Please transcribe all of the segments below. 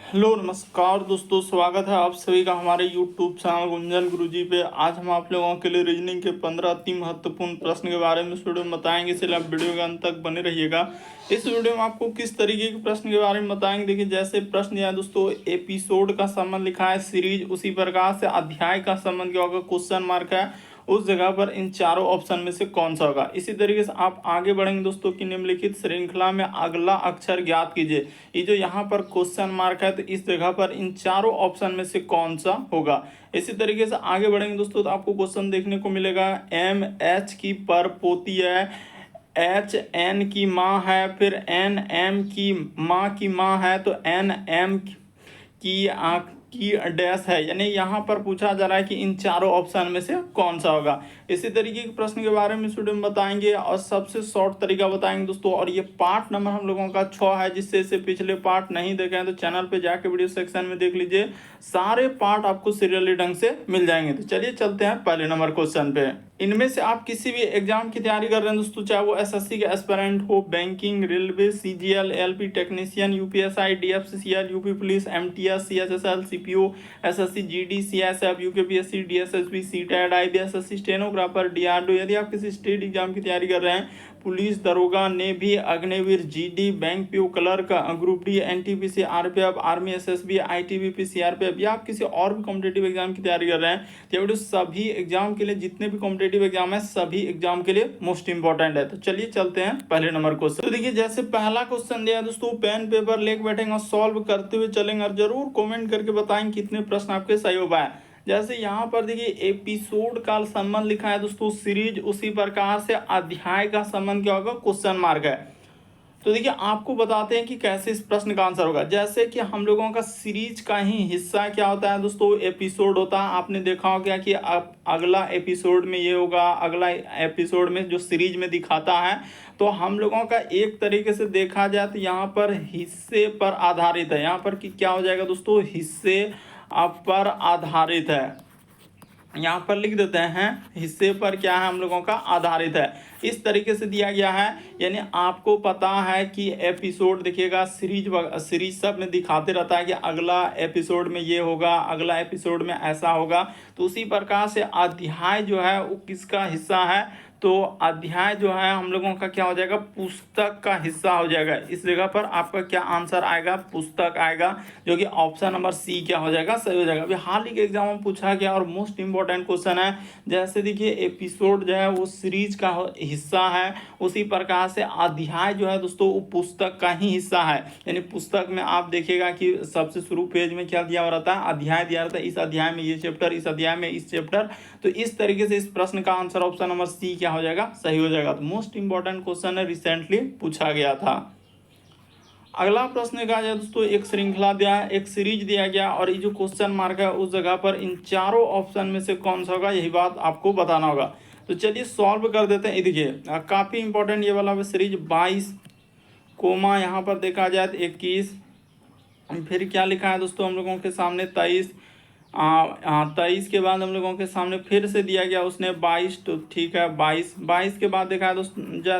Hello नमस्कार दोस्तों, स्वागत है आप सभी का हमारे यूट्यूब चैनल गुंजन गुरुजी पे। आज हम आप लोगों के लिए रीजनिंग के 15 अति महत्वपूर्ण प्रश्न के बारे में इस वीडियो में बताएंगे, इसलिए आप वीडियो के अंत तक बने रहिएगा। इस वीडियो में आपको किस तरीके के प्रश्न के बारे में बताएंगे, देखिए जैसे प्रश्न यह दोस्तों एपिसोड का संबंध लिखा है, सीरीज उसी प्रकार से अध्याय का संबंध क्या होगा, क्वेश्चन मार्क है, उस जगह पर इन चारों ऑप्शन में से कौन सा होगा। इसी तरीके से आप आगे बढ़ेंगे दोस्तों कि निम्नलिखित श्रृंखला में अगला अक्षर ज्ञात कीजिए। ये जो यहाँ पर क्वेश्चन मार्क है तो इस जगह पर इन चारों ऑप्शन में से कौन सा होगा। इसी तरीके से आगे बढ़ेंगे दोस्तों तो आपको क्वेश्चन देखने को मिलेगा, एम एच की पर पोती है, एच एन की माँ है, फिर एन एम की माँ है, तो एन एम की डैश है। यानी यहाँ पर पूछा जा रहा है कि इन चारों ऑप्शन में से कौन सा होगा। इसी तरीके के प्रश्न के बारे में स्टूडेंट बताएंगे और सबसे शॉर्ट तरीका बताएंगे दोस्तों। और ये पार्ट नंबर हम लोगों का 6 है, जिससे इससे पिछले पार्ट नहीं देखे हैं तो चैनल पे जाके वीडियो सेक्शन में देख लीजिए, सारे पार्ट आपको सीरियली ढंग से मिल जाएंगे। तो चलिए चलते हैं पहले नंबर क्वेश्चन पे। इनमें से आप किसी भी एग्जाम की तैयारी कर रहे हैं दोस्तों, चाहे वो एसएससी के एस्पिरेंट हो, banking, railway, CGL, LP technician, UPSI, DFCCL, UP police, MTS, CHSL, CPO, SSC, GD, CSF, UKPSC, DSSB, CTET, IBSSC, stenographer, DRDO. यदि आप किसी स्टेट एग्जाम की तैयारी कर रहे हैं, पुलिस, दरोगा, navy, Agniveer, GD, bank PO, clerk, group D, NTPC, RPF, army, SSB, ITBP, CRPF, या आप किसी और भी कॉम्पिटेटिव एग्जाम की तैयारी कर रहे हैं, तो वीडियो सभी एग्जाम के लिए, जितने भी कॉम्पिटेटिव एग्जाम है सभी एग्जाम के लिए मोस्ट इंपॉर्टेंट है। तो चलिए चलते हैं पहले नंबर क्वेश्चन। तो देखिए जैसे पहला क्वेश्चन दिया दोस्तों, पेन पेपर लेके बैठेंगे और सॉल्व करते हुए चलेंगे और जरूर कमेंट करके बताएंगे कितने प्रश्न आपके सही हो पाए। जैसे यहाँ पर देखिए एपिसोड का संबंध लिखा है दोस्तों, सीरीज उसी प्रकार से अध्याय का संबंध क्या होगा, क्वेश्चन मार्क है। तो देखिए आपको बताते हैं कि कैसे इस प्रश्न का आंसर होगा। जैसे कि हम लोगों का सीरीज का ही हिस्सा क्या होता है दोस्तों, एपिसोड होता है। आपने देखा होगा कि अगला एपिसोड में ये होगा, अगला एपिसोड में जो सीरीज में दिखाता है। तो हम लोगों का एक तरीके से देखा जाए तो यहाँ पर हिस्से पर आधारित है, यहाँ पर कि क्या हो जाएगा दोस्तों, हिस्से पर आधारित है। यहाँ पर लिख देते हैं हिस्से पर क्या है, हम लोगों का आधारित है, इस तरीके से दिया गया है। यानी आपको पता है कि एपिसोड देखिएगा, सीरीज सब में दिखाते रहता है कि अगला एपिसोड में ये होगा, अगला एपिसोड में ऐसा होगा। तो उसी प्रकार से अध्याय जो है वो किसका हिस्सा है, तो अध्याय जो है हम लोगों का क्या हो जाएगा, पुस्तक का हिस्सा हो जाएगा। इस जगह पर आपका क्या आंसर आएगा, पुस्तक आएगा, जो कि ऑप्शन नंबर सी क्या हो जाएगा, सही हो जाएगा। अभी हाल ही के एग्जाम में पूछा गया और मोस्ट इंपॉर्टेंट क्वेश्चन है। जैसे देखिए एपिसोड जो है वो सीरीज का हिस्सा है, उसी प्रकार से अध्याय जो है दोस्तों वो पुस्तक का ही हिस्सा है। यानी पुस्तक में आप देखिएगा कि सबसे शुरू पेज में क्या दिया हुआ रहता है, अध्याय दिया रहता है, इस अध्याय में ये चैप्टर, इस अध्याय में इस चैप्टर। तो इस तरीके से इस प्रश्न का आंसर ऑप्शन नंबर सी क्या हो जाएगा, सही हो जाएगा। तो मोस्ट इंपॉर्टेंट क्वेश्चन है, रिसेंटली पूछा गया था। अगला प्रश्न कहा जाए दोस्तों, एक श्रृंखला दिया है, एक सीरीज दिया गया और ये जो क्वेश्चन मार्क है उस जगह पर इन चारों ऑप्शन में से कौन सा होगा, यही बात आपको बताना होगा। तो चलिए सॉल्व कर देते हैं। ये देखिए काफी इंपॉर्टेंट ये वाला सीरीज 22 कोमा, यहाँ पर देखा जाए तो 21, फिर क्या लिखा है दोस्तों हम लोगों के सामने 23, 23 के बाद हम लोगों के सामने फिर से दिया गया उसने 22, तो ठीक है 22 के बाद देखा है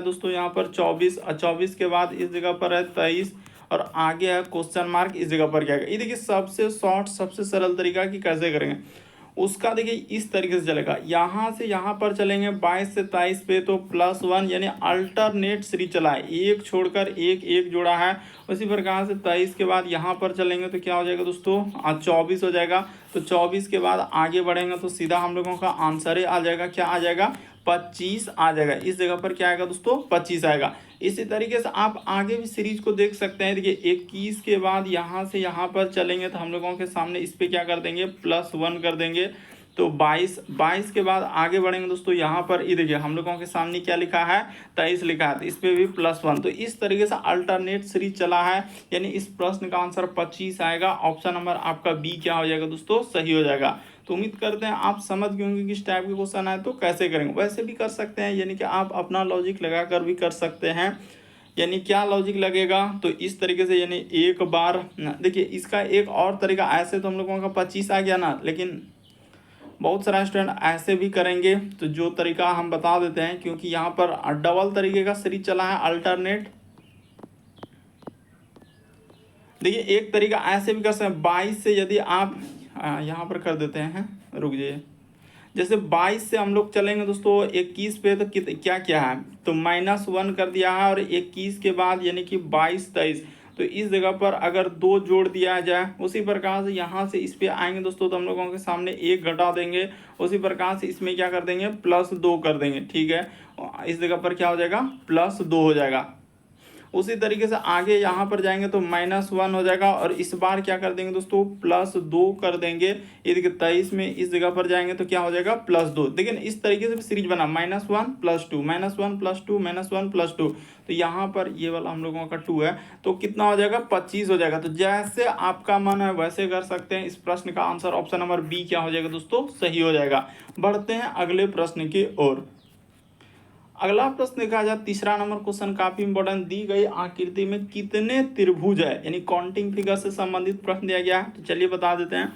दोस्तों यहाँ पर 24, 24 के बाद इस जगह पर है 23 और आगे है क्वेश्चन मार्क, इस जगह पर क्या है। ये देखिए सबसे शॉर्ट सबसे सरल तरीका कि कैसे करेंगे उसका, देखिए इस तरीके से चलेगा, यहाँ से यहाँ पर चलेंगे 22 से 23 पे, तो +1 यानी अल्टरनेट सीरीज चला है, एक छोड़कर एक एक जोड़ा है। उसी प्रकार से 23 के बाद यहाँ पर चलेंगे तो क्या हो जाएगा दोस्तों, 24 हो जाएगा। तो 24 के बाद आगे बढ़ेंगे तो सीधा हम लोगों का आंसर ही आ जाएगा, क्या आ जाएगा, 25 आ जाएगा। इस जगह पर क्या आएगा दोस्तों, 25 आएगा। इसी तरीके से आप आगे भी सीरीज को देख सकते हैं। देखिए 21 के बाद यहाँ से यहाँ पर चलेंगे तो हम लोगों के सामने इस पे क्या कर देंगे, +1 कर देंगे। तो 22 के बाद आगे बढ़ेंगे दोस्तों, यहाँ पर ये देखिए हम लोगों के सामने क्या लिखा है, 23 लिखा है, तो इस पे भी +1। तो इस तरीके से अल्टरनेट सीरीज चला है, यानी इस प्रश्न का आंसर 25 आएगा। ऑप्शन नंबर आपका बी क्या हो जाएगा दोस्तों, सही हो जाएगा। तो उम्मीद करते हैं आप समझ गए होंगे किस टाइप के क्वेश्चन आए तो कैसे करेंगे। वैसे भी कर सकते हैं, यानी कि आप अपना लॉजिक लगा कर भी कर सकते हैं। यानी क्या लॉजिक लगेगा, तो इस तरीके से, यानी एक बार देखिए इसका एक और तरीका, ऐसे तो हम लोगों का 25 आ गया ना, लेकिन बहुत सारा स्टूडेंट ऐसे भी करेंगे। तो जो तरीका हम बता देते हैं, क्योंकि यहाँ पर डबल तरीके का सीरीज चला है, अल्टरनेट देखिए एक तरीका ऐसे भी कर सकते हैं, 22 से यदि आप यहाँ पर कर देते हैं, रुक जाइए, जैसे 22 से हम लोग चलेंगे दोस्तों 21 पे, तो क्या क्या है, तो -1 कर दिया है, और 21 के बाद यानी कि 22 23, तो इस जगह पर अगर 2 जोड़ दिया जाए, उसी प्रकार से यहाँ से इस पे आएंगे दोस्तों, तो हम लोगों के सामने 1 घटा देंगे, उसी प्रकार से इसमें क्या कर देंगे, +2 कर देंगे, ठीक है। इस जगह पर क्या हो जाएगा, +2 हो जाएगा। उसी तरीके से आगे यहाँ पर जाएंगे तो -1 हो जाएगा, और इस बार क्या कर देंगे दोस्तों, +2 कर देंगे। ये देखिए 23 में इस जगह पर जाएंगे तो क्या हो जाएगा, +2। देखिए इस तरीके से सीरीज बना, -1 +2 -1 +2 -1 +2, तो यहाँ पर ये वाला हम लोगों का 2 है, तो कितना हो जाएगा, 25 हो जाएगा। तो जैसे आपका मन है वैसे कर सकते हैं। इस प्रश्न का आंसर ऑप्शन नंबर बी क्या हो जाएगा दोस्तों, सही हो जाएगा। बढ़ते हैं अगले प्रश्न की ओर। अगला प्रश्न देखा जाए, तीसरा नंबर क्वेश्चन काफी इंपॉर्टेंट, दी गई आकृति में कितने त्रिभुज है, यानी काउंटिंग फिगर से संबंधित प्रश्न दिया गया है। तो चलिए बता देते हैं।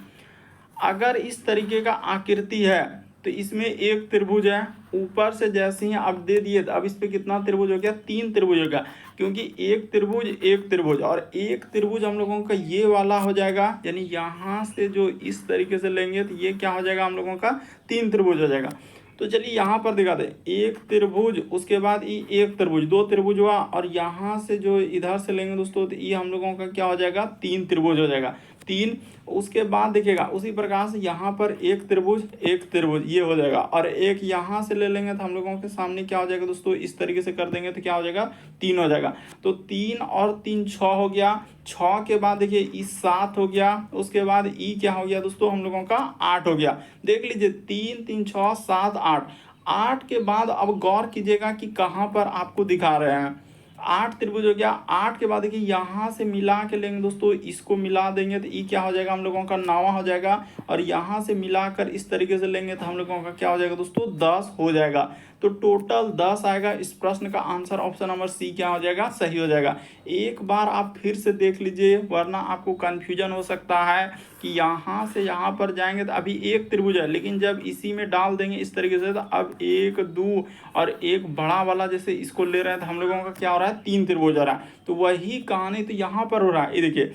अगर इस तरीके का आकृति है तो इसमें एक त्रिभुज है, ऊपर से जैसे ही आप दे दिए तो अब इस पे कितना त्रिभुज हो गया, 3 त्रिभुज हो गया, क्योंकि एक त्रिभुज और एक त्रिभुज हम लोगों का ये वाला हो जाएगा, यानी यहाँ से जो इस तरीके से लेंगे तो ये क्या हो जाएगा, हम लोगों का 3 त्रिभुज हो जाएगा। तो चलिए यहाँ पर दिखा दे, एक त्रिभुज, उसके बाद ये एक त्रिभुज, 2 त्रिभुज हुआ, और यहाँ से जो इधर से लेंगे दोस्तों तो ये हम लोगों का क्या हो जाएगा, 3 त्रिभुज हो जाएगा, 3। उसके बाद देखिएगा उसी प्रकार से यहाँ पर एक त्रिभुज ये हो जाएगा, और एक यहाँ से ले लेंगे तो हम लोगों के सामने क्या हो जाएगा दोस्तों, इस तरीके से कर देंगे तो क्या हो जाएगा, 3 हो जाएगा। तो 3 और 3 6 हो गया, 6 के बाद देखिए ई 7 हो गया, उसके बाद ई क्या हो गया दोस्तों, हम लोगों का 8 हो गया। देख लीजिए 3 3 6 7 8, 8 के बाद अब गौर कीजिएगा कि कहाँ पर आपको दिखा रहे हैं, 8 त्रिभुज हो गया। 8 के बाद देखिए यहाँ से मिला के लेंगे दोस्तों, इसको मिला देंगे तो ये क्या हो जाएगा, हम लोगों का 9 हो जाएगा, और यहाँ से मिलाकर इस तरीके से लेंगे तो हम लोगों का क्या हो जाएगा दोस्तों, 10 हो जाएगा। तो टोटल 10 आएगा। इस प्रश्न का आंसर ऑप्शन नंबर सी क्या हो जाएगा, सही हो जाएगा। एक बार आप फिर से देख लीजिए, वरना आपको कन्फ्यूजन हो सकता है कि यहाँ से यहाँ पर जाएंगे तो अभी एक त्रिभुज है, लेकिन जब इसी में डाल देंगे इस तरीके से तो अब 1 2 और एक बड़ा वाला जैसे इसको ले रहे हैं तो हम लोगों का क्या हो रहा है, 3 त्रिभुज हो रहा है। तो वही कहानी तो यहाँ पर हो रहा है। ये देखिए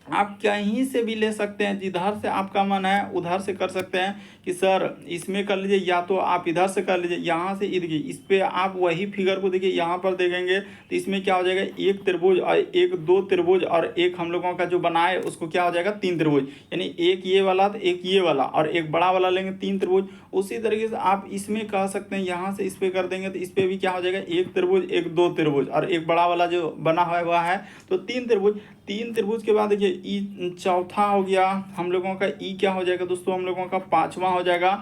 आप कहीं से भी ले सकते हैं, जिधर से आपका मन है उधर से कर सकते हैं कि सर इसमें कर लीजिए, या तो आप इधर से कर लीजिए। यहाँ से देखिए इस पे आप वही फिगर को देखिए यहाँ पर देखेंगे तो इसमें क्या हो जाएगा, एक त्रिभुज और एक 2 त्रिभुज, और एक हम लोगों का जो बना है उसको क्या हो जाएगा, 3 त्रिभुज, यानी एक ये वाला तो एक ये वाला और एक बड़ा वाला लेंगे, 3 त्रिभुज। उसी तरीके से आप इसमें कह सकते हैं, यहाँ से इस पे कर देंगे तो इस पे भी क्या हो जाएगा, एक त्रिभुज एक 2 त्रिभुज और एक बड़ा वाला जो बना हुआ है तो 3 त्रिभुज। 3 त्रिभुज के बाद देखिए ई चौथा हो गया, हम लोगों का ई क्या हो जाएगा दोस्तों, हम लोगों का 5वां हो जाएगा।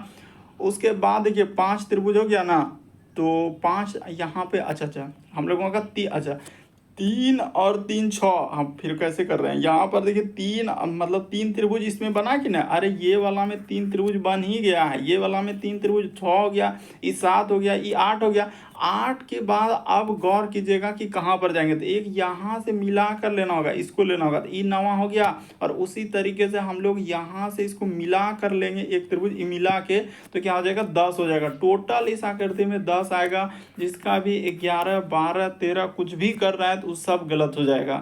उसके बाद देखिए 5 त्रिभुज हो गया ना, तो 5 यहाँ पे, अच्छा हम लोगों का अच्छा 3 और 3 6, हम फिर कैसे कर रहे हैं, यहाँ पर देखिए 3 मतलब 3 त्रिभुज इसमें बना कि ना, अरे ये वाला में 3 त्रिभुज बन ही गया है, ये वाला में 3 त्रिभुज, 6 हो गया, ये 7 हो गया, ये 8 हो गया। 8 के बाद अब गौर कीजिएगा कि कहाँ पर जाएंगे, तो एक यहाँ से मिला कर लेना होगा, इसको लेना होगा, तो ये 9वां हो गया। और उसी तरीके से हम लोग यहाँ से इसको मिला कर लेंगे, एक त्रिभुज मिला के, तो क्या हो जाएगा, 10 हो जाएगा। टोटल इस आकृति में 10 आएगा। जिसका भी 11 12 13 कुछ भी कर रहा है तो सब गलत हो जाएगा।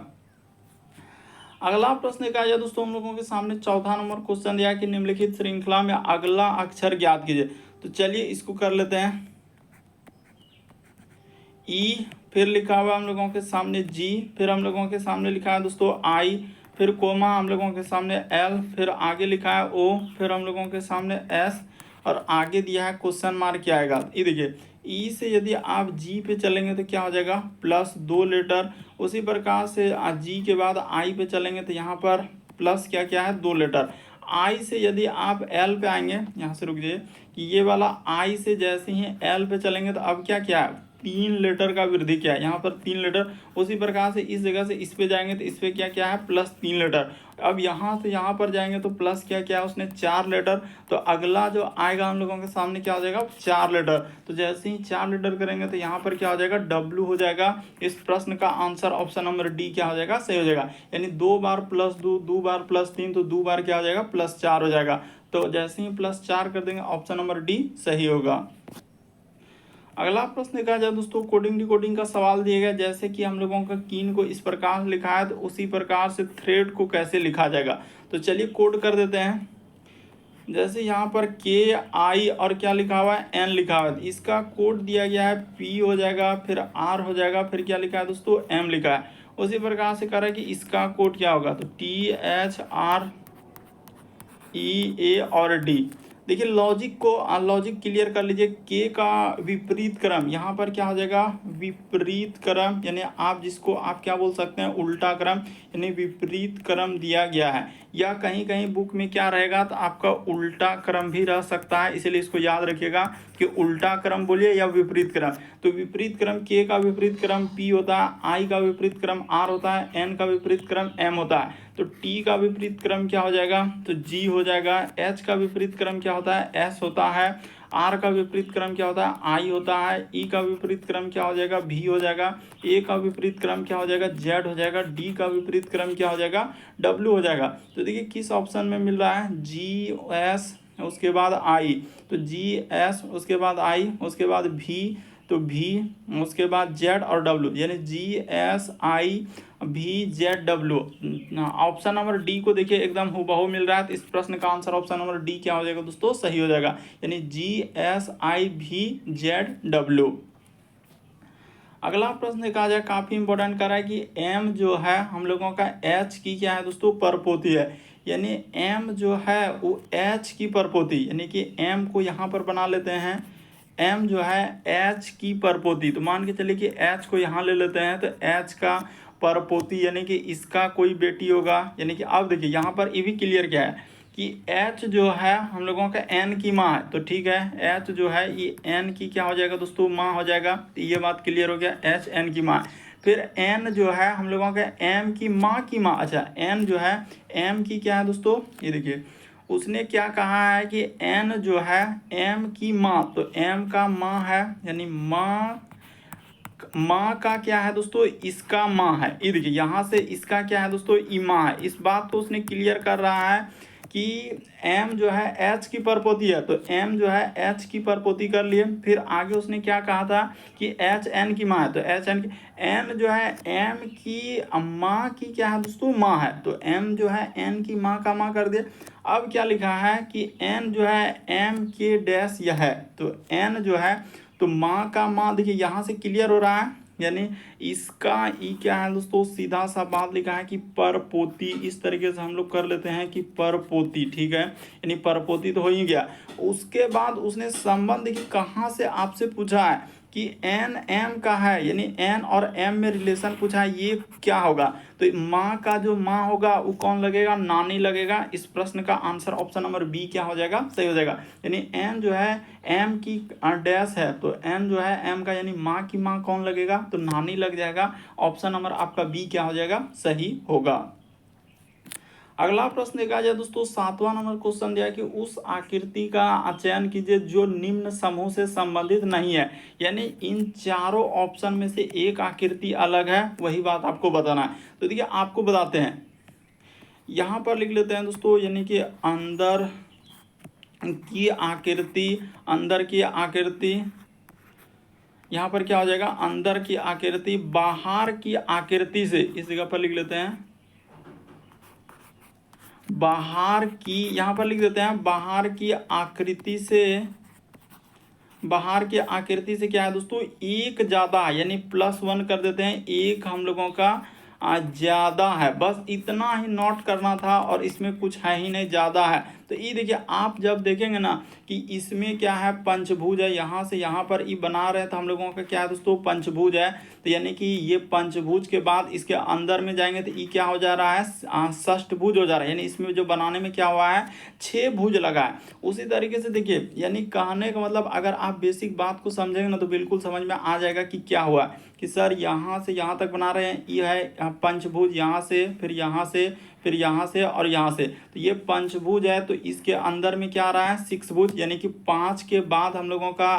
अगला प्रश्न क्या है दोस्तों, हम लोगों के सामने चौथा नंबर क्वेश्चन दिया कि निम्नलिखित श्रृंखला में अगला अक्षर ज्ञात कीजिए। तो चलिए इसको कर लेते हैं। ई, फिर लिखा हुआ हम लोगों के सामने जी, फिर हम लोगों के सामने लिखा है दोस्तों आई, फिर कोमा हम लोगों के सामने एल, फिर आगे लिखा है ओ, फिर हम लोगों के सामने एस, और आगे दिया है क्वेश्चन मार्क क्या आएगा। ये देखिए ई से यदि आप जी पे चलेंगे तो क्या हो जाएगा, +2 लेटर। उसी प्रकार से जी के बाद आई पे चलेंगे तो यहाँ पर प्लस क्या क्या है, 2 लेटर। आई से यदि आप एल पे आएंगे, यहाँ से रुक जाइए, कि ये वाला आई से जैसे ही एल पे चलेंगे तो अब क्या क्या है, 3 लेटर का वृद्धि क्या है, यहाँ पर 3 लेटर। उसी प्रकार से इस जगह से इस पे जाएंगे तो इस पे क्या क्या है, +3 लेटर। अब यहाँ से यहाँ पर जाएंगे तो प्लस क्या क्या है, उसने 4 लेटर। तो अगला जो आएगा हम लोगों के सामने क्या हो जाएगा, 4 लेटर। तो जैसे ही 4 लेटर करेंगे तो यहाँ पर क्या हो जाएगा, W हो जाएगा। इस प्रश्न का आंसर ऑप्शन नंबर डी क्या हो जाएगा, सही हो जाएगा। यानी 2 बार +2, 2 बार +3, तो 2 बार क्या हो जाएगा, +4 हो जाएगा। तो जैसे ही +4 कर देंगे ऑप्शन नंबर डी सही होगा। अगला प्रश्न देखा जाए दोस्तों, कोडिंग डिकोडिंग का सवाल दिया गया, जैसे कि हम लोगों का कीन को इस प्रकार लिखा है तो उसी प्रकार से थ्रेड को कैसे लिखा जाएगा। तो चलिए कोड कर देते हैं। जैसे यहाँ पर के आई और क्या लिखा हुआ है, एन लिखा हुआ है, इसका कोड दिया गया है पी हो जाएगा, फिर आर हो जाएगा, फिर क्या लिखा है दोस्तों, एम लिखा है। उसी प्रकार से कह रहा है कि इसका कोड क्या होगा, तो टी एच आर ई ए और डी। देखिए लॉजिक क्लियर कर लीजिए। के का विपरीत क्रम यहाँ पर क्या हो जाएगा, विपरीत क्रम, यानी आप जिसको आप क्या बोल सकते हैं, उल्टा क्रम, यानी विपरीत क्रम दिया गया है। या कहीं कहीं बुक में क्या रहेगा, तो आपका उल्टा क्रम भी रह सकता है, इसलिए इसको याद रखिएगा कि उल्टा क्रम बोलिए या विपरीत क्रम। तो विपरीत क्रम के का विपरीत क्रम पी होता है, आई का विपरीत क्रम आर होता है, एन का विपरीत क्रम एम होता है। तो टी का विपरीत क्रम क्या हो जाएगा, तो जी हो जाएगा। एच का विपरीत क्रम क्या होता है, एस होता है। आर का विपरीत क्रम क्या होता है, आई होता है। ई का विपरीत क्रम क्या हो जाएगा, वी हो जाएगा। ए का विपरीत क्रम क्या हो जाएगा, जेड हो जाएगा। डी का विपरीत क्रम क्या हो जाएगा, डब्ल्यू हो जाएगा। तो देखिए किस ऑप्शन में मिल रहा है, जी एस उसके बाद आई, तो जी एस उसके बाद आई, उसके बाद भी, तो भी उसके बाद जेड और डब्ल्यू, यानी जी एस आई भी Z W. Option number D को देखिए एकदम हुबहू मिल रहा है, तो इस प्रश्न का आंसर ऑप्शन नंबर डी क्या हो जाएगा दोस्तों, सही हो जाएगा, यानी जी एस आई भी जेड डब्ल्यू। अगला प्रश्न देखा जाए, काफी इंपॉर्टेंट कर रहा है कि एम जो है हम लोगों का एच की क्या है दोस्तों, परपोती है। यानी एम जो है वो एच की परपोती, यानी कि एम को यहाँ पर बना लेते हैं, एम जो है एच की परपोती। तो मान के चलिए कि एच को यहाँ ले लेते हैं, तो एच का परपोती यानी कि इसका कोई बेटी होगा। यानी कि अब देखिए यहाँ पर ये भी क्लियर क्या है कि एच जो है हम लोगों का एन की माँ है, तो ठीक है, एच जो है ये एन की क्या हो जाएगा दोस्तों, माँ हो जाएगा। तो ये बात क्लियर हो गया, एच एन की माँ। फिर एन जो है हम लोगों का एम की माँ की माँ, अच्छा एन जो है एम की क्या है दोस्तों, ये देखिए उसने क्या कहा है कि एन जो है एम की माँ, तो एम का माँ है, यानी माँ का क्या है दोस्तों, इसका माँ है। ये देखिए यहाँ से इसका क्या है दोस्तों, ई माँ है। इस बात को उसने क्लियर कर रहा है कि m जो है h की परपोती है, तो m जो है h की परपोती कर लिए। फिर आगे उसने क्या कहा था कि h n की माँ है, तो h n की, n जो है m की माँ की क्या है दोस्तों, माँ है, तो m जो है n की माँ का माँ कर दिए। अब क्या लिखा है कि n जो है m के डैश यह है, तो n जो है तो माँ का माँ, देखिए यहाँ से क्लियर हो रहा है, यानी इसका ई क्या है दोस्तों, सीधा सा बात लिखा है कि परपोती। इस तरीके से हम लोग कर लेते हैं कि परपोती, ठीक है, यानी परपोती तो हो ही गया। उसके बाद उसने संबंध देखिए कहाँ से आपसे पूछा है कि एन एम का है, यानी एन और एम में रिलेशन पूछा है, ये क्या होगा, तो माँ का जो माँ होगा वो कौन लगेगा, नानी लगेगा। इस प्रश्न का आंसर ऑप्शन नंबर बी क्या हो जाएगा, सही हो जाएगा। यानी एन जो है एम की डैश है, तो एन जो है एम का यानी माँ की माँ कौन लगेगा, तो नानी लग जाएगा। ऑप्शन नंबर आपका बी क्या हो जाएगा, सही होगा। अगला प्रश्न देखा जाए दोस्तों, 7वां नंबर क्वेश्चन दिया कि उस आकृति का चयन कीजिए जो निम्न समूह से संबंधित नहीं है। यानी इन चारों ऑप्शन में से एक आकृति अलग है, वही बात आपको बताना है। तो देखिए आपको बताते हैं, यहाँ पर लिख लेते हैं दोस्तों, यानी कि अंदर की आकृति, अंदर की आकृति, यहाँ पर क्या हो जाएगा, अंदर की आकृति बाहर की आकृति से, इस जगह पर लिख लेते हैं बाहर की, यहाँ पर लिख देते हैं बाहर की आकृति से, बाहर की आकृति से क्या है दोस्तों, एक ज्यादा है, यानी +1 कर देते हैं, एक हम लोगों का ज्यादा है। बस इतना ही नोट करना था, और इसमें कुछ है ही नहीं, ज्यादा है। तो ये देखिए आप जब देखेंगे ना कि इसमें क्या है, पंचभुज है, यहाँ से यहाँ पर ये बना रहे हैं, तो हम लोगों का क्या है दोस्तों, पंचभुज है। तो यानी कि ये पंचभुज के बाद इसके अंदर में जाएंगे तो ये क्या हो जा रहा है, षष्ठभुज हो जा रहा है, यानी इसमें जो बनाने में क्या हुआ है, 6 भुज लगा है। उसी तरीके से देखिए, यानी कहने का मतलब अगर आप बेसिक बात को समझेंगे ना तो बिल्कुल समझ में आ जाएगा कि क्या हुआ कि सर यहाँ से यहाँ तक बना रहे हैं, ये है पंचभुज, यहाँ से फिर यहाँ से फिर यहाँ से और यहाँ से, तो ये पंचभुज है। तो इसके अंदर में क्या आ रहा है, 6 भुज, यानी कि 5 के बाद हम लोगों का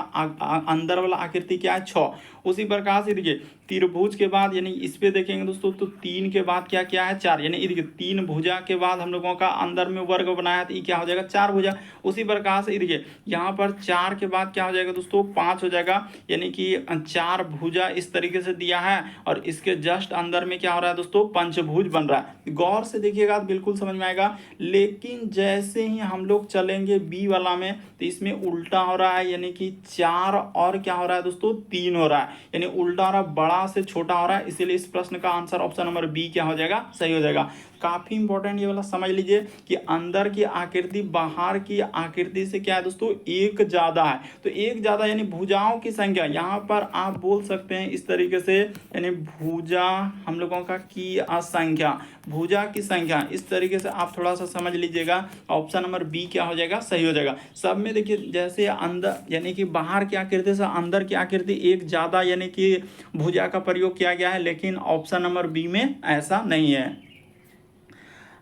अंदर वाला आकृति क्या है, 6। उसी प्रकार से देखिए त्रिभुज के बाद यानी इस पे देखेंगे दोस्तों तो 3 के बाद क्या क्या है, 4, यानी देखिए 3 भुजा के बाद हम लोगों का अंदर में वर्ग बनाया तो ये क्या हो जाएगा, 4 भुजा। उसी प्रकार से देखिए यहाँ पर 4 के बाद क्या हो जाएगा दोस्तों, 5 हो जाएगा, यानी कि 4 भुजा इस तरीके से दिया है और इसके जस्ट अंदर में क्या हो रहा है दोस्तों, पंचभुज बन रहा है। गौर से देखिएगा बिल्कुल समझ में आएगा। लेकिन जैसे ही हम लोग चलेंगे बी वाला में तो इसमें उल्टा हो रहा है, यानी कि 4 और क्या हो रहा है दोस्तों, 3 हो रहा है, यानी उल्टा हो रहा है, बड़ा से छोटा हो रहा है। इसीलिए इस प्रश्न का आंसर ऑप्शन नंबर बी क्या हो जाएगा, सही हो जाएगा। काफी इंपॉर्टेंट ये वाला समझ लीजिए कि अंदर की आकृति बाहर की आकृति से क्या है दोस्तों, एक ज्यादा है। तो एक ज्यादा यानी भुजाओं की संख्या, यहाँ पर आप बोल सकते हैं इस तरीके से, यानी भुजा हम लोगों का की असंख्या, भुजा की संख्या, इस तरीके से आप थोड़ा सा समझ लीजिएगा। ऑप्शन नंबर बी क्या हो जाएगा, सही हो जाएगा। सब में देखिए जैसे अंदर यानी कि बाहर की आकृति से अंदर की आकृति एक ज्यादा यानी कि भुजा का प्रयोग किया गया है, लेकिन ऑप्शन नंबर बी में ऐसा नहीं है।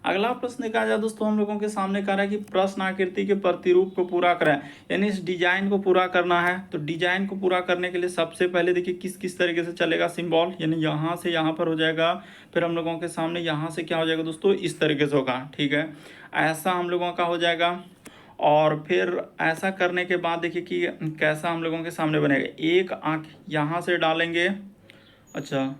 अगला प्रश्न देखा जाए दोस्तों, हम लोगों के सामने कह रहा है कि प्रश्न आकृति के प्रतिरूप को पूरा करें, यानी इस डिजाइन को पूरा करना है। तो डिजाइन को पूरा करने के लिए सबसे पहले देखिए किस किस तरीके से चलेगा सिंबल, यानी यहाँ से यहाँ पर हो जाएगा, फिर हम लोगों के सामने यहाँ से क्या हो जाएगा दोस्तों, इस तरीके से होगा, ठीक है, ऐसा हम लोगों का हो जाएगा। और फिर ऐसा करने के बाद देखिए कि कैसा हम लोगों के सामने बनेगा, एक आँख यहाँ से डालेंगे। अच्छा,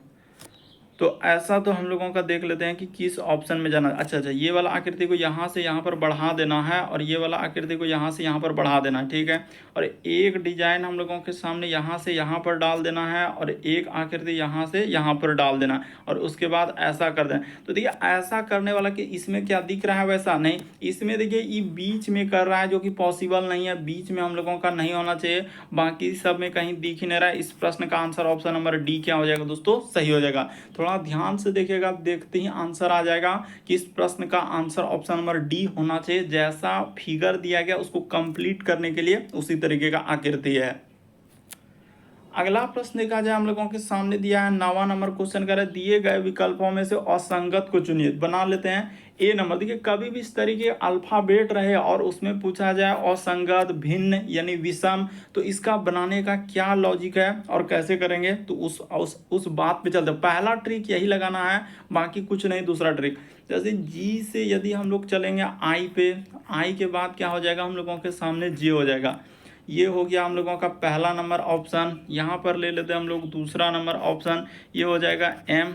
तो ऐसा तो हम लोगों का देख लेते हैं कि किस ऑप्शन में जाना। अच्छा, ये वाला आकृति को यहाँ से यहाँ पर बढ़ा देना है और ये वाला आकृति को यहाँ से यहाँ पर बढ़ा देना है, ठीक है। और एक डिजाइन हम लोगों के सामने यहाँ से यहाँ पर डाल देना है और एक आकृति यहाँ से यहाँ पर डाल देना है और उसके बाद ऐसा कर देना। तो देखिए ऐसा करने वाला कि इसमें क्या दिख रहा है, वैसा नहीं, इसमें देखिए ये बीच में कर रहा है जो कि पॉसिबल नहीं है, बीच में हम लोगों का नहीं होना चाहिए, बाकी सब में कहीं दिख ही नहीं रहा है। इस प्रश्न का आंसर ऑप्शन नंबर डी क्या हो जाएगा दोस्तों, सही हो जाएगा। थोड़ा ध्यान से देखिएगा, देखते ही आंसर आ जाएगा कि इस प्रश्न का आंसर ऑप्शन नंबर डी होना चाहिए। जैसा फिगर दिया गया उसको कंप्लीट करने के लिए उसी तरीके का आकृति है। अगला प्रश्न देखा जाए हम लोगों के सामने दिया है 9वां नंबर क्वेश्चन कर दिए गए विकल्पों में से असंगत को चुनिए। बना लेते हैं ए नंबर। देखिए कभी भी इस तरीके अल्फाबेट रहे और उसमें पूछा जाए असंगत, भिन्न यानी विषम, तो इसका बनाने का क्या लॉजिक है और कैसे करेंगे, तो उस बात पे चलते हैं। पहला ट्रिक यही लगाना है, बाकी कुछ नहीं। दूसरा ट्रिक जैसे जी से यदि हम लोग चलेंगे आई पे, आई के बाद क्या हो जाएगा हम लोगों के सामने जे हो जाएगा। ये हो गया हम लोगों का पहला नंबर ऑप्शन। यहाँ पर ले लेते हैं हम लोग दूसरा नंबर ऑप्शन, ये हो जाएगा एम,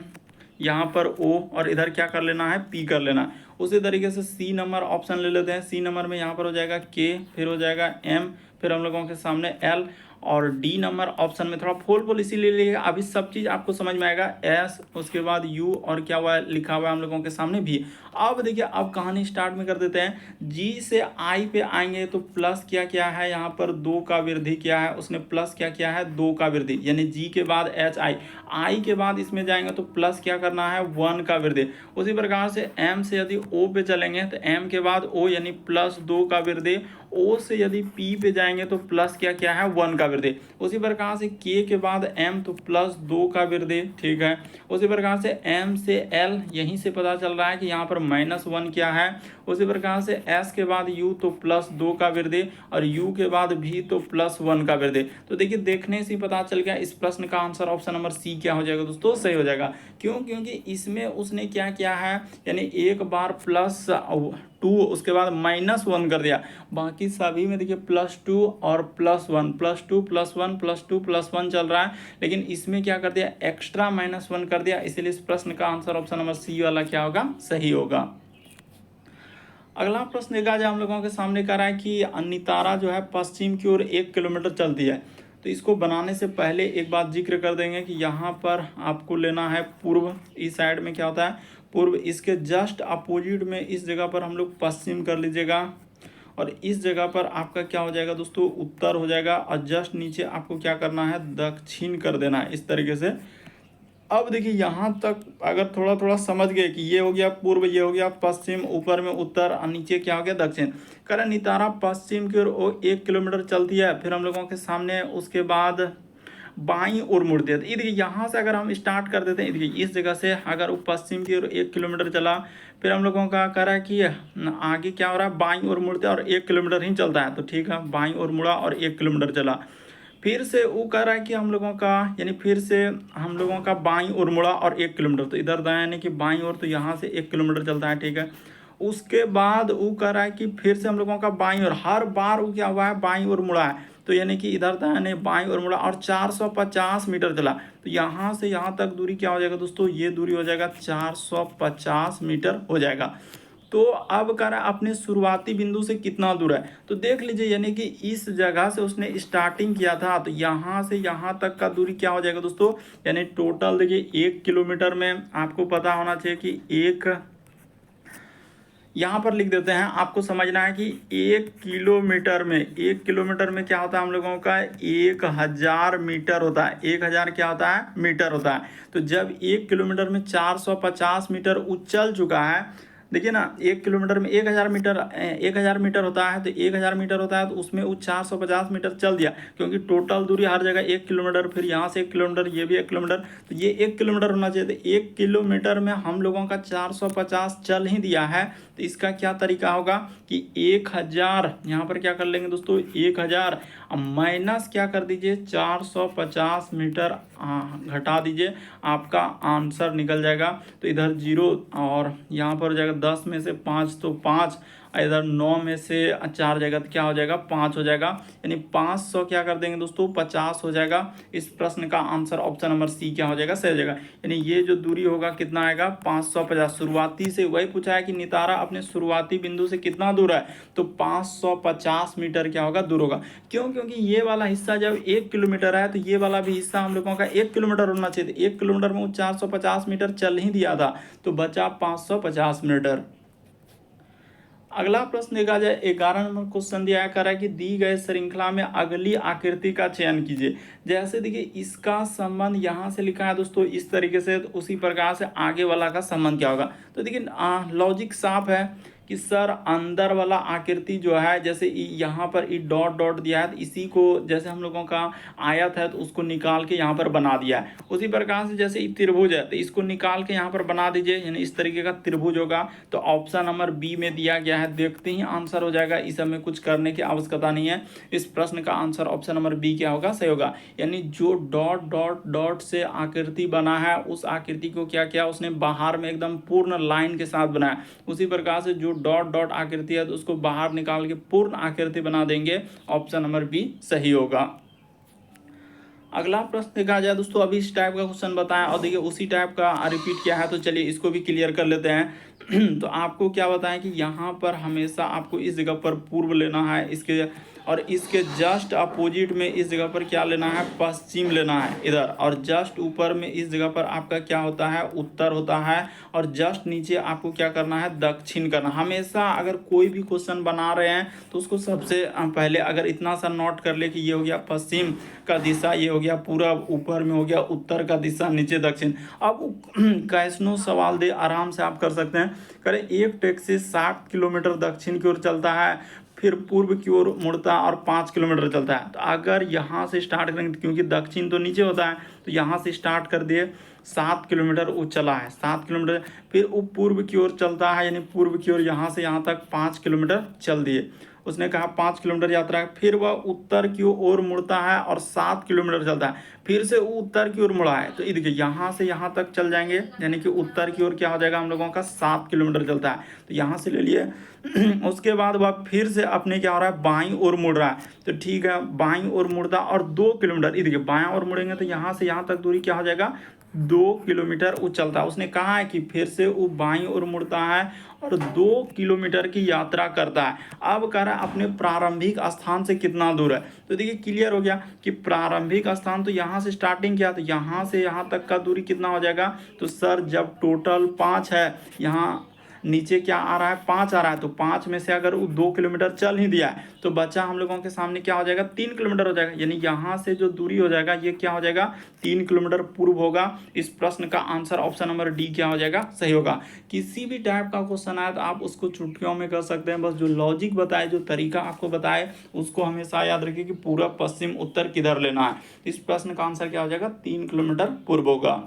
यहाँ पर ओ और इधर क्या कर लेना है, पी कर लेना। उसी तरीके से सी नंबर ऑप्शन ले लेते हैं। सी नंबर में यहाँ पर हो जाएगा के, फिर हो जाएगा एम, फिर हम लोगों के सामने एल, और डी नंबर ऑप्शन में थोड़ा फोल इसीलिए लिखिएगा, अभी सब चीज़ आपको समझ में आएगा। एस, उसके बाद यू और क्या हुआ है, लिखा हुआ है हम लोगों के सामने भी। अब देखिए अब कहानी स्टार्ट में कर देते हैं। जी से आई पे आएंगे तो प्लस क्या क्या है, यहाँ पर 2 का वृद्धि क्या है, उसने प्लस क्या क्या है, 2 का वृद्धि, यानी जी के बाद एच आई, आई के बाद इसमें जाएंगे तो प्लस क्या करना है, 1 का वृद्धि। उसी प्रकार से एम से यदि ओ पे चलेंगे तो एम के बाद ओ यानी प्लस 2 का वृद्धि। ओ से यदि पी पे जाएंगे तो प्लस क्या क्या है, 1 का वृद्धि। उसी प्रकार से के के बाद एम तो प्लस 2 का वृद्धि, ठीक है। उसी प्रकार से एम से एल, यहीं से पता चल रहा है कि यहाँ पर -1 क्या है। उसी प्रकार से एस के बाद यू तो प्लस 2 का वृद्धि और यू के बाद भी तो प्लस 1 का वृद्धि। तो देखिए देखने से पता चल गया इस प्रश्न का आंसर ऑप्शन नंबर सी क्या हो जाएगा दोस्तों, सही हो जाएगा। क्यों, क्योंकि इसमें उसने क्या किया है, यानी एक बार +2 उसके बाद -1 कर दिया, बाकी सभी में देखिए +2 और +1, +2 +1 +2 +1 चल रहा है, लेकिन इसमें क्या कर दिया, एक्स्ट्रा -1 कर दिया। इसलिए इस प्रश्न का आंसर ऑप्शन नंबर सी वाला क्या होगा, सही होगा। अगला प्रश्न देखा जाए हम लोगों के सामने कह रहा है कि नितारा जो है पश्चिम की ओर 1 किलोमीटर चलती है। तो इसको बनाने से पहले एक बात जिक्र कर देंगे कि यहाँ पर आपको लेना है पूर्व। इस साइड में क्या होता है, पूर्व। इसके जस्ट अपोजिट में इस जगह पर हम लोग पश्चिम कर लीजिएगा और इस जगह पर आपका क्या हो जाएगा दोस्तों, उत्तर हो जाएगा। और जस्ट नीचे आपको क्या करना है, दक्षिण कर देना है, इस तरीके से। अब देखिए यहाँ तक अगर थोड़ा थोड़ा समझ गए कि ये हो गया पूर्व, ये हो गया पश्चिम, ऊपर में उत्तर और नीचे क्या हो गया, दक्षिण। कारण नितारा पश्चिम की ओर 1 किलोमीटर चलती है। फिर हम लोगों के सामने उसके बाद बाईं ओर मुड़ दिया। तो ये देखिए यहाँ से अगर हम स्टार्ट कर देते हैं, देखिए इस जगह से अगर वो पश्चिम की ओर 1 किलोमीटर चला, फिर हम लोगों का कह रहा है कि आगे क्या हो रहा है, बाईं ओर मुड़ते और 1 किलोमीटर ही चलता है। तो ठीक है, बाईं ओर मुड़ा और 1 किलोमीटर चला। फिर से वो कह रहा है कि हम लोगों का यानी फिर से हम लोगों का बाईं ओर मुड़ा और 1 किलोमीटर, तो इधर दाएं यानी कि बाईं ओर, तो यहाँ से 1 किलोमीटर चलता है। ठीक है, उसके बाद वो कह रहा है कि फिर से हम लोगों का बाईं ओर, हर बार वो क्या हुआ है, बाईं ओर मुड़ा है। तो यानी कि इधर दाएं यानी बाईं ओर मुड़ा और 450 मीटर चला। तो यहाँ से यहाँ तक दूरी क्या हो जाएगा दोस्तों, ये दूरी हो जाएगा 450 मीटर हो जाएगा। तो अब कह रहा है अपने शुरुआती बिंदु से कितना दूर है, तो देख लीजिए यानी कि इस जगह से उसने स्टार्टिंग किया था, तो यहाँ से यहाँ तक का दूरी क्या हो जाएगा दोस्तों, यानी टोटल देखिए 1 किलोमीटर में आपको पता होना चाहिए कि यहाँ पर लिख देते हैं, आपको समझना है कि 1 किलोमीटर में क्या होता है हम लोगों का, 1000 मीटर होता है। 1000 क्या होता है, मीटर होता है। तो जब 1 किलोमीटर में 450 मीटर उछल चुका है, देखिए ना 1 किलोमीटर में 1000 मीटर, 1000 मीटर होता है। तो 1000 मीटर होता है तो उसमें वो 450 मीटर चल दिया, क्योंकि टोटल दूरी हर जगह 1 किलोमीटर, फिर यहाँ से 1 किलोमीटर, ये भी 1 किलोमीटर, तो ये 1 किलोमीटर होना चाहिए। तो 1 किलोमीटर में हम लोगों का 450 चल ही दिया है। तो इसका क्या तरीका होगा कि 1000 यहाँ पर क्या कर लेंगे दोस्तों, 1000 माइनस क्या कर दीजिए, 450 मीटर घटा दीजिए, आपका आंसर निकल जाएगा। तो इधर 0 और यहाँ पर हो जाएगा 10 में से 5 तो 5, इधर 9 में से 4 जाएगा तो क्या हो जाएगा, 5 हो जाएगा। यानी 500 क्या कर देंगे दोस्तों, 50 हो जाएगा। इस प्रश्न का आंसर ऑप्शन नंबर सी क्या हो जाएगा, सही हो जाएगा। यानी ये जो दूरी होगा कितना आएगा, 550। शुरुआती से वही पूछा है कि नितारा अपने शुरुआती बिंदु से कितना दूर है, तो 550 मीटर क्या होगा, दूर होगा। क्यों, क्योंकि ये वाला हिस्सा जब 1 किलोमीटर है, तो ये वाला भी हिस्सा हम लोगों का 1 किलोमीटर होना चाहिए। 1 किलोमीटर में वो 450 मीटर चल ही दिया था, तो बचा 550 मीटर। अगला प्रश्न देखा जाए, 11 नंबर क्वेश्चन दिया कर रहा है कि दी गए श्रृंखला में अगली आकृति का चयन कीजिए। जैसे देखिए इसका संबंध यहाँ से लिखा है दोस्तों इस तरीके से, तो उसी प्रकार से आगे वाला का संबंध क्या होगा। तो देखिए लॉजिक साफ है कि सर अंदर वाला आकृति जो है, जैसे यहाँ पर ई डॉट डॉट दिया है, तो इसी को जैसे हम लोगों का आयत है तो उसको निकाल के यहाँ पर बना दिया है। उसी प्रकार से जैसे त्रिभुज है तो इसको निकाल के यहाँ पर बना दीजिए, यानी इस तरीके का त्रिभुज होगा। तो ऑप्शन नंबर बी में दिया गया है, देखते ही आंसर हो जाएगा, इस समय कुछ करने की आवश्यकता नहीं है। इस प्रश्न का आंसर ऑप्शन नंबर बी क्या होगा, सही होगा। यानी जो डॉट डॉट डॉट से आकृति बना है, उस आकृति को क्या किया उसने, बाहर में एकदम पूर्ण लाइन के साथ बनाया। उसी प्रकार से जो डॉट डॉट आकृति है तो उसको बाहर निकाल के पूर्ण आकृति बना देंगे। ऑप्शन नंबर बी सही होगा। अगला प्रश्न देखा जाए दोस्तों, अभी इस टाइप का क्वेश्चन बताया और देखिए उसी टाइप का रिपीट किया है, तो चलिए इसको भी क्लियर कर लेते हैं। तो आपको क्या बताएं कि यहाँ पर हमेशा आपको इस जगह पर पूर्व लेना है, इसके और इसके जस्ट अपोजिट में इस जगह पर क्या लेना है, पश्चिम लेना है इधर, और जस्ट ऊपर में इस जगह पर आपका क्या होता है, उत्तर होता है, और जस्ट नीचे आपको क्या करना है, दक्षिण करना। हमेशा अगर कोई भी क्वेश्चन बना रहे हैं तो उसको सबसे पहले अगर इतना सा नोट कर ले कि ये हो गया पश्चिम का दिशा, ये हो गया पूरब, ऊपर में हो गया उत्तर का दिशा, नीचे दक्षिण। अब कैसनो सवाल दे आराम से आप कर सकते हैं। करें एक टैक्सी 60 किलोमीटर दक्षिण की ओर चलता है, फिर पूर्व की ओर मुड़ता और 5 किलोमीटर चलता है। तो अगर यहाँ से स्टार्ट करेंगे, क्योंकि दक्षिण तो नीचे होता है, तो यहाँ से स्टार्ट कर दिए, 7 किलोमीटर वो चला है, 7 किलोमीटर। फिर वो पूर्व की ओर चलता है, यानी पूर्व की ओर यहाँ से यहाँ तक 5 किलोमीटर चल दिए। उसने कहा 5 किलोमीटर यात्रा है। फिर वह उत्तर की ओर मुड़ता है और 7 किलोमीटर चलता है, फिर से वो उत्तर की ओर मुड़ा है। तो देखिए यहाँ से यहाँ तक चल जाएंगे, यानी कि उत्तर की ओर क्या हो जाएगा हम लोगों का, 7 किलोमीटर चलता है। तो यहाँ से ले लिए। उसके बाद वह फिर से अपने क्या हो रहा है, बाईं ओर मुड़ रहा है। तो ठीक है, बाईं ओर मुड़ता और 2 किलोमीटर, ये देखिए बायां ओर मुड़ेंगे तो यहाँ से यहाँ तक दूरी क्या हो जाएगा, 2 किलोमीटर वो चलता है। उसने कहा है कि फिर से वो बाईं ओर मुड़ता है और 2 किलोमीटर की यात्रा करता है। अब कह रहा है अपने प्रारंभिक स्थान से कितना दूर है। तो देखिए क्लियर हो गया कि प्रारंभिक स्थान तो यहाँ से स्टार्टिंग किया, तो यहाँ से यहाँ तक का दूरी कितना हो जाएगा। तो सर जब टोटल 5 है, यहाँ नीचे क्या आ रहा है 5 आ रहा है, तो 5 में से अगर वो 2 किलोमीटर चल ही दिया है तो बच्चा हम लोगों के सामने क्या हो जाएगा 3 किलोमीटर हो जाएगा, यानी यहाँ से जो दूरी हो जाएगा ये क्या हो जाएगा 3 किलोमीटर पूर्व होगा। इस प्रश्न का आंसर ऑप्शन नंबर डी क्या हो जाएगा सही होगा। किसी भी टाइप का क्वेश्चन आए तो आप उसको चुटकियों में कर सकते हैं, बस जो लॉजिक बताए जो तरीका आपको बताए उसको हमेशा याद रखिए कि पूरा पश्चिम उत्तर किधर लेना है। इस प्रश्न का आंसर क्या हो जाएगा 3 किलोमीटर पूर्व होगा।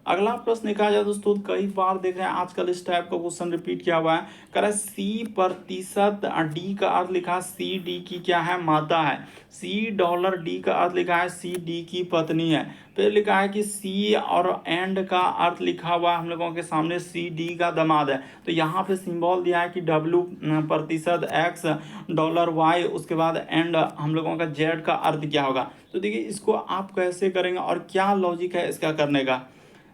अगला प्रश्न देखा जाए दोस्तों, कई बार देख रहे हैं आजकल इस टाइप का क्वेश्चन रिपीट किया हुआ है। कह रहा है C% डी का अर्थ लिखा है सी डी की क्या है माता है, $C डी का अर्थ लिखा है सी डी की पत्नी है। फिर लिखा है कि सी और एंड का अर्थ लिखा हुआ है हम लोगों के सामने सी डी का दामाद है। तो यहाँ पे सिंबल दिया है कि W% X $Y, उसके बाद एंड हम लोगों का Z का अर्थ क्या होगा। तो देखिए इसको आप कैसे करेंगे और क्या लॉजिक है इसका करने का।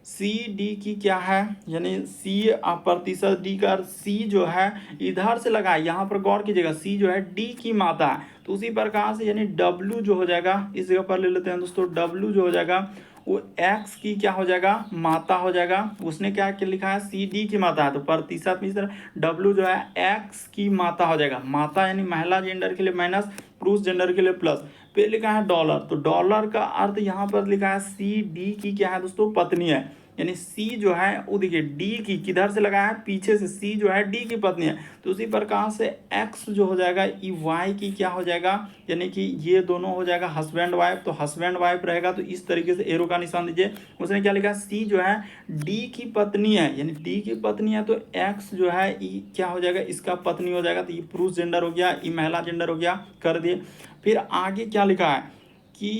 सी डी की क्या है, यानी C% का सी जो है इधर से लगा है, यहाँ पर गौर कीजिएगा सी जो है डी की माता है, तो उसी प्रकार से यानी डब्ल्यू जो हो जाएगा इस जगह पर ले लेते हैं दोस्तों, डब्ल्यू जो हो जाएगा वो एक्स की क्या हो जाएगा माता हो जाएगा। उसने क्या लिखा है सी डी की माता है, तो प्रतिशत में इस तरह डब्ल्यू जो है एक्स की माता हो जाएगा, माता यानी महिला जेंडर के लिए माइनस, पुरुष जेंडर के लिए प्लस। फिर लिखा है डॉलर, तो डॉलर का अर्थ यहाँ पर लिखा है सी डी की क्या है दोस्तों पत्नी है, यानी सी जो है वो देखिए डी की किधर से लगा है पीछे से, सी जो है डी की पत्नी है। तो उसी प्रकार से एक्स जो हो जाएगा ई वाई की क्या हो जाएगा, यानी कि ये दोनों हो जाएगा हस्बैंड वाइफ, तो हस्बैंड वाइफ रहेगा तो इस तरीके से एरो का निशान दीजिए। उसने क्या लिखा सी जो है डी की पत्नी है, यानी डी की पत्नी है, तो एक्स जो है ई क्या हो जाएगा इसका पत्नी हो जाएगा, तो ये पुरुष जेंडर हो गया, ई महिला जेंडर हो गया, कर दिए। फिर आगे क्या लिखा है कि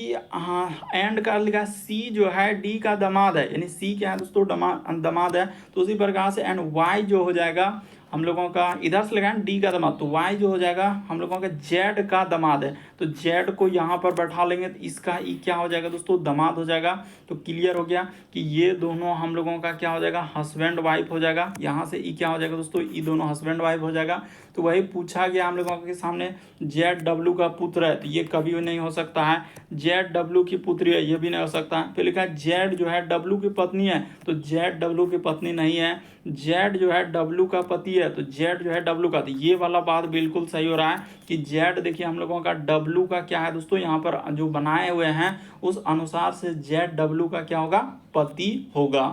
एंड का लिखा सी जो है डी का दामाद है, यानी सी क्या है दोस्तों दामाद है, तो उसी प्रकार से एंड वाई जो हो जाएगा हम लोगों का इधर से लगाए डी का दामाद, तो वाई जो हो जाएगा हम लोगों का जेड का दामाद है, तो जेड को यहाँ पर बैठा लेंगे तो इसका ई क्या हो जाएगा दोस्तों दामाद हो जाएगा। तो क्लियर हो गया कि ये दोनों हम लोगों का क्या हो जाएगा हस्बैंड वाइफ हो जाएगा, यहाँ से ई क्या हो जाएगा दोस्तों ई दोनों हस्बैंड वाइफ हो जाएगा। तो वही पूछा गया हम लोगों के सामने जेड डब्ल्यू का पुत्र है, तो ये कभी भी नहीं हो सकता है, जेड डब्ल्यू की पुत्री है ये भी नहीं हो सकता है। फिर लिखा है जेड जो है डब्ल्यू की पत्नी है, तो जेड डब्ल्यू की पत्नी नहीं है, जेड जो है डब्ल्यू का पति है, तो जेड जो है डब्ल्यू का, तो ये वाला बात बिल्कुल सही हो रहा है कि जेड देखिए हम लोगों का डब्ल्यू का क्या है दोस्तों यहाँ पर जो बनाए हुए हैं उस अनुसार से जेड डब्ल्यू का क्या होगा पति होगा।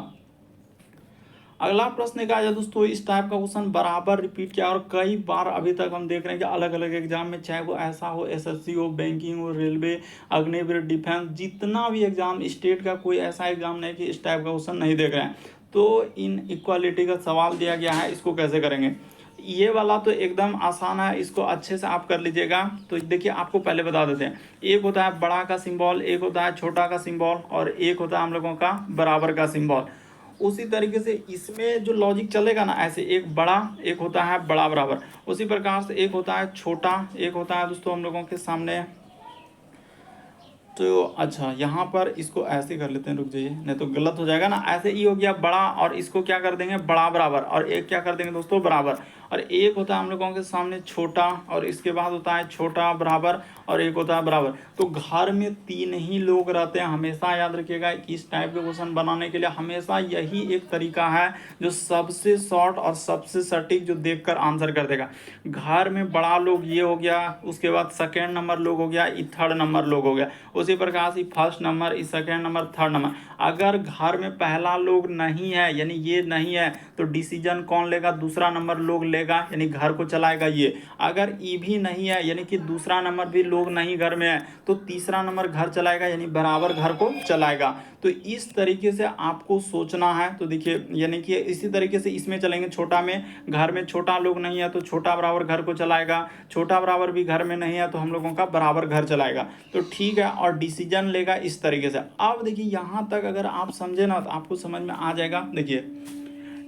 अगला प्रश्न क्या है दोस्तों, इस टाइप का क्वेश्चन बराबर रिपीट किया और कई बार अभी तक हम देख रहे हैं कि अलग अलग एग्जाम में, चाहे वो ऐसा हो एसएससी हो, बैंकिंग हो, रेलवे, अग्निवीर, डिफेंस, जितना भी एग्जाम स्टेट का कोई ऐसा एग्जाम नहीं कि इस टाइप का क्वेश्चन नहीं देख रहे हैं। तो इन इक्वालिटी का सवाल दिया गया है, इसको कैसे करेंगे। ये वाला तो एकदम आसान है, इसको अच्छे से आप कर लीजिएगा। तो देखिए आपको पहले बता देते हैं, एक होता है बड़ा का सिंबल, एक होता है छोटा का सिंबल, और एक होता है हम लोगों का बराबर का सिंबल। उसी तरीके से इसमें जो लॉजिक चलेगा ना, ऐसे एक बड़ा एक होता है बड़ा बराबर, उसी प्रकार से एक होता है छोटा, एक होता है दोस्तों हम लोगों के सामने। तो अच्छा यहाँ पर इसको ऐसे कर लेते हैं, रुक जाइए नहीं तो गलत हो जाएगा ना। ऐसे ही हो गया बड़ा, और इसको क्या कर देंगे बड़ा बराबर, और एक क्या कर देंगे दोस्तों बराबर, और एक होता है हम लोगों के सामने छोटा, और इसके बाद होता है छोटा बराबर, और एक होता है बराबर। तो घर में 3 ही लोग रहते हैं, हमेशा याद रखिएगा इस टाइप के क्वेश्चन बनाने के लिए हमेशा यही एक तरीका है जो सबसे शॉर्ट और सबसे सटीक जो देखकर आंसर कर देगा। घर में बड़ा लोग ये हो गया, उसके बाद सेकेंड नंबर लोग हो गया, ये थर्ड नंबर लोग हो गया, उसी प्रकार से फर्स्ट नंबर, इस सेकेंड नंबर, थर्ड नंबर। अगर घर में पहला लोग नहीं है यानी ये नहीं है तो डिसीजन कौन लेगा, दूसरा नंबर लोग लेगा, यानी घर को चलाएगा ये। अगर ई भी नहीं है यानी कि दूसरा नंबर भी लोग नहीं घर में है तो तीसरा नंबर घर चलाएगा, यानी बराबर घर को चलाएगा। तो इस तरीके से आपको सोचना है। तो देखिए यानी कि इसी तरीके से इसमें चलेंगे, छोटा में घर में छोटा लोग नहीं है तो छोटा बराबर घर को चलाएगा, छोटा बराबर भी घर में नहीं है तो हम लोगों का बराबर घर चलाएगा। तो ठीक है, और डिसीजन लेगा इस तरीके से। अब देखिए यहाँ तक अगर आप समझे ना तो आपको समझ में आ जाएगा। देखिए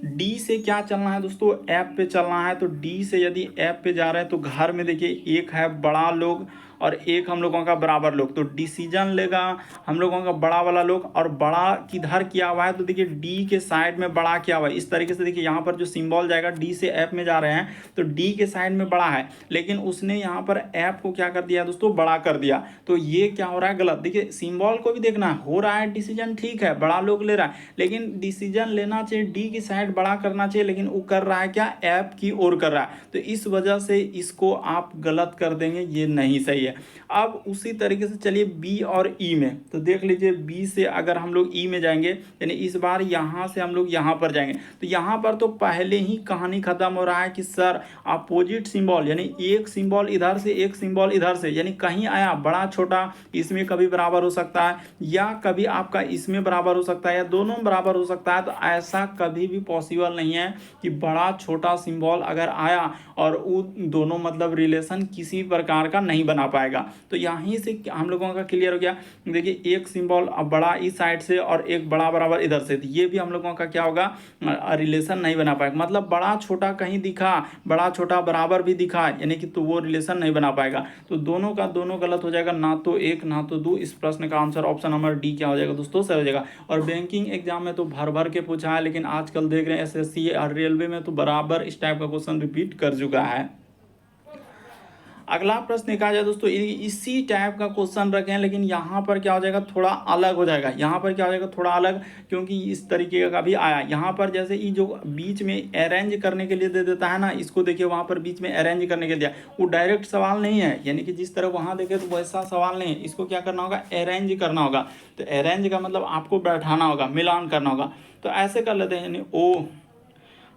डी से क्या चलना है दोस्तों, एफ पे चलना है, तो डी से यदि एफ पे जा रहे हैं तो घर में देखिए एक है बड़ा लोग और एक हम लोगों का बराबर लोग, तो डिसीजन लेगा हम लोगों का बड़ा वाला लोग। और बड़ा किधर किया हुआ है, तो देखिए डी के साइड में बड़ा किया हुआ है। इस तरीके से देखिए यहाँ पर जो सिंबल जाएगा डी से एफ में जा रहे हैं, तो डी के साइड में बड़ा है, लेकिन उसने यहाँ पर एफ को क्या कर दिया दोस्तों, बड़ा कर दिया। तो ये क्या हो रहा है, गलत। देखिए सिंबल को भी देखना हो रहा है डिसीजन, ठीक है बड़ा लोग ले रहा है, लेकिन डिसीजन लेना चाहिए डी की साइड बड़ा करना चाहिए, लेकिन वो कर रहा है क्या, एफ की ओर कर रहा है। तो इस वजह से इसको आप गलत कर देंगे, ये नहीं सही है। अब उसी तरीके से चलिए बी और ई में, तो देख लीजिए बी से अगर हम लोग ई में जाएंगे, यानी इस बार यहाँ से हम लोग यहाँ पर जाएंगे, तो यहाँ पर तो पहले ही कहानी खत्म हो रहा है कि सर अपोजिट सिंबल, यानी एक सिंबल इधर से एक सिंबल इधर से, यानी कहीं आया बड़ा छोटा, इसमें कभी बराबर हो सकता है या कभी आपका इसमें बराबर हो सकता है या दोनों में बराबर हो सकता है। तो ऐसा कभी भी पॉसिबल नहीं है कि बड़ा छोटा सिंबल अगर आया और वो दोनों मतलब रिलेशन किसी प्रकार का नहीं बना पाएगा। तो यहीं से हम लोगों का क्लियर हो गया। देखिए एक सिंबल बड़ा इस साइड से और एक बड़ा बराबर इधर से, तो ये भी हम लोगों का क्या होगा, रिलेशन नहीं बना पाएगा। मतलब बड़ा छोटा कहीं दिखा, बड़ा छोटा बराबर भी दिखा, यानी कि तो वो रिलेशन नहीं बना पाएगा। तो दोनों का दोनों गलत हो जाएगा, ना तो एक ना तो दो। इस प्रश्न का आंसर ऑप्शन नंबर डी क्या हो जाएगा दोस्तों, सही हो जाएगा। और बैंकिंग एग्जाम में तो भर भर के पूछा है, लेकिन आजकल देख रहे हैं एसएससी और रेलवे में तो बराबर इस टाइप का क्वेश्चन रिपीट कर चुका है। अगला प्रश्न देखा जाए दोस्तों, इसी टाइप का क्वेश्चन रखे हैं, लेकिन यहाँ पर क्या हो जाएगा, थोड़ा अलग हो जाएगा। यहाँ पर क्या हो जाएगा, थोड़ा अलग, क्योंकि इस तरीके का भी आया। यहाँ पर जैसे ये जो बीच में अरेंज करने के लिए दे देता है ना, इसको देखिए वहाँ पर बीच में अरेंज करने के लिए दिया, वो डायरेक्ट सवाल नहीं है, यानी कि जिस तरह वहाँ देखे तो वैसा सवाल नहीं है। इसको क्या करना होगा, अरेंज करना होगा। तो अरेंज का मतलब आपको बैठाना होगा, मिलान करना होगा। तो ऐसे कर लेते हैं, यानी ओ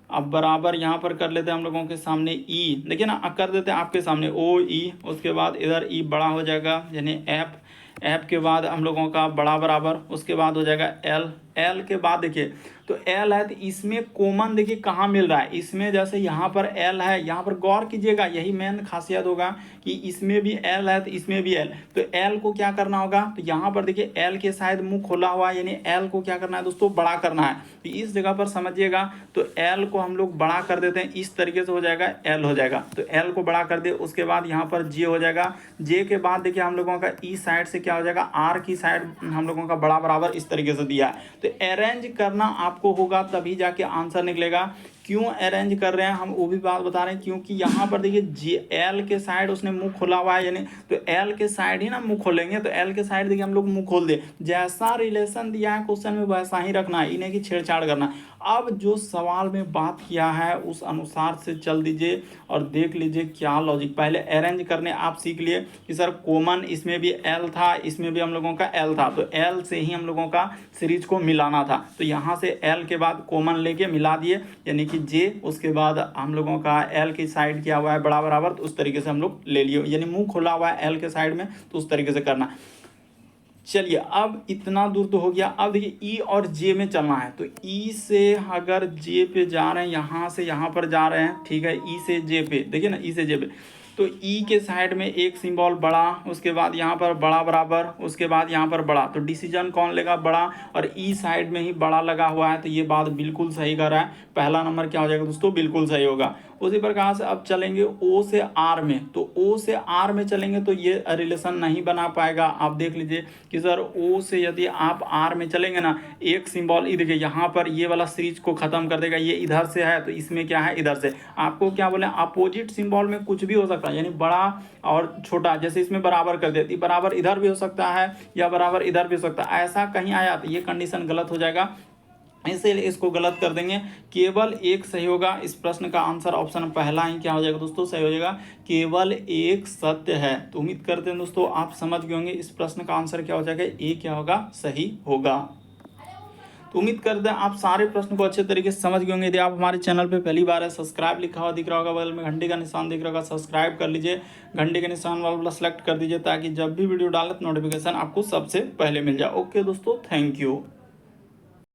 अब बराबर यहाँ पर कर लेते हैं हम लोगों के सामने ई, देखिए ना कर देते हैं आपके सामने ओ ई, उसके बाद इधर ई बड़ा हो जाएगा यानी एफ, एफ के बाद हम लोगों का बड़ा बराबर, उसके बाद हो जाएगा एल, एल के बाद देखिए तो एल है, तो इसमें कॉमन देखिए कहाँ मिल रहा है, इसमें जैसे यहाँ पर एल है, यहाँ पर गौर कीजिएगा, यही मेन खासियत होगा कि इसमें भी एल है तो इसमें भी एल। तो एल को क्या करना होगा, तो यहाँ पर देखिए एल के शायद मुंह खोला हुआ है, यानी एल को क्या करना है दोस्तों, बड़ा करना है। तो इस जगह पर समझिएगा, तो एल को हम लोग बड़ा कर देते हैं, इस तरीके से हो जाएगा एल हो जाएगा। तो एल को बड़ा कर दे, उसके बाद यहाँ पर जे हो जाएगा, जे के बाद देखिए हम लोगों का ई साइड से क्या हो जाएगा, आर की साइड हम लोगों का बड़ा बराबर इस तरीके से दिया है। तो अरेंज करना आपको होगा, तभी जाके आंसर निकलेगा। क्यों अरेंज कर रहे हैं हम वो भी बात बता रहे हैं, क्योंकि यहाँ पर देखिए जे एल के साइड उसने मुंह खोला हुआ है, यानी तो एल के साइड ही ना मुंह खोलेंगे, तो एल के साइड देखिए हम लोग मुंह खोल दे, जैसा रिलेशन दिया है क्वेश्चन में वैसा ही रखना है, इन्हें की छेड़छाड़ करना। अब जो सवाल में बात किया है उस अनुसार से चल दीजिए और देख लीजिए क्या लॉजिक। पहले अरेंज करने आप सीख लिए कि सर कॉमन इसमें भी एल था, इसमें भी हम लोगों का एल था, तो एल से ही हम लोगों का सीरीज को मिलाना था। तो यहाँ से एल के बाद कॉमन लेके मिला दिए, यानी कि जे, उसके बाद हम लोगों का एल की साइड किया हुआ है बड़ा बराबर, तो उस तरीके से हम लोग ले लिए, यानी मुंह खोला हुआ है एल के साइड में, तो उस तरीके से करना। चलिए अब इतना दूर तो हो गया। अब देखिए ई और जे में चलना है, तो ई से अगर जे पे जा रहे हैं, यहाँ से यहाँ पर जा रहे हैं, ठीक है, ई से जे पे, देखिए ना ई से जे पे, तो ई के साइड में एक सिंबल बड़ा, उसके बाद यहाँ पर बड़ा बराबर, उसके बाद यहाँ पर बड़ा, तो डिसीजन कौन लेगा, बड़ा, और ई साइड में ही बड़ा लगा हुआ है, तो ये बात बिल्कुल सही कर रहा है। पहला नंबर क्या हो जाएगा दोस्तों, बिल्कुल सही होगा। उसी प्रकार से अब चलेंगे ओ से आर में, तो ओ से आर में चलेंगे तो ये रिलेशन नहीं बना पाएगा। आप देख लीजिए कि सर ओ से यदि आप आर में चलेंगे ना, एक सिंबल ये देखिए यहाँ पर ये वाला सीरीज को खत्म कर देगा, ये इधर से है तो इसमें क्या है इधर से। आपको क्या बोले, अपोजिट सिंबल में कुछ भी हो सकता है, यानी बड़ा और छोटा, जैसे इसमें बराबर कर देती, बराबर इधर भी हो सकता है या बराबर इधर भी हो सकता है, ऐसा कहीं आया तो ये कंडीशन गलत हो जाएगा, इसलिए इसको गलत कर देंगे। केवल एक सही होगा। इस प्रश्न का आंसर ऑप्शन पहला ही क्या हो जाएगा दोस्तों, सही हो जाएगा, केवल एक सत्य है। तो उम्मीद करते हैं दोस्तों आप समझ गए होंगे इस प्रश्न का आंसर क्या हो जाएगा, ए क्या होगा, सही होगा। तो उम्मीद करते हैं आप सारे प्रश्न को अच्छे तरीके से समझ गए होंगे। यदि आप हमारे चैनल पे पहली बार है, सब्सक्राइब लिखा हुआ दिख रहा होगा, बगल में घंटे का निशान दिख रहा होगा, सब्सक्राइब कर लीजिए, घंटे के निशान वाला सेलेक्ट कर दीजिए, ताकि जब भी वीडियो डालें तो नोटिफिकेशन आपको सबसे पहले मिल जाए। ओके दोस्तों, थैंक यू।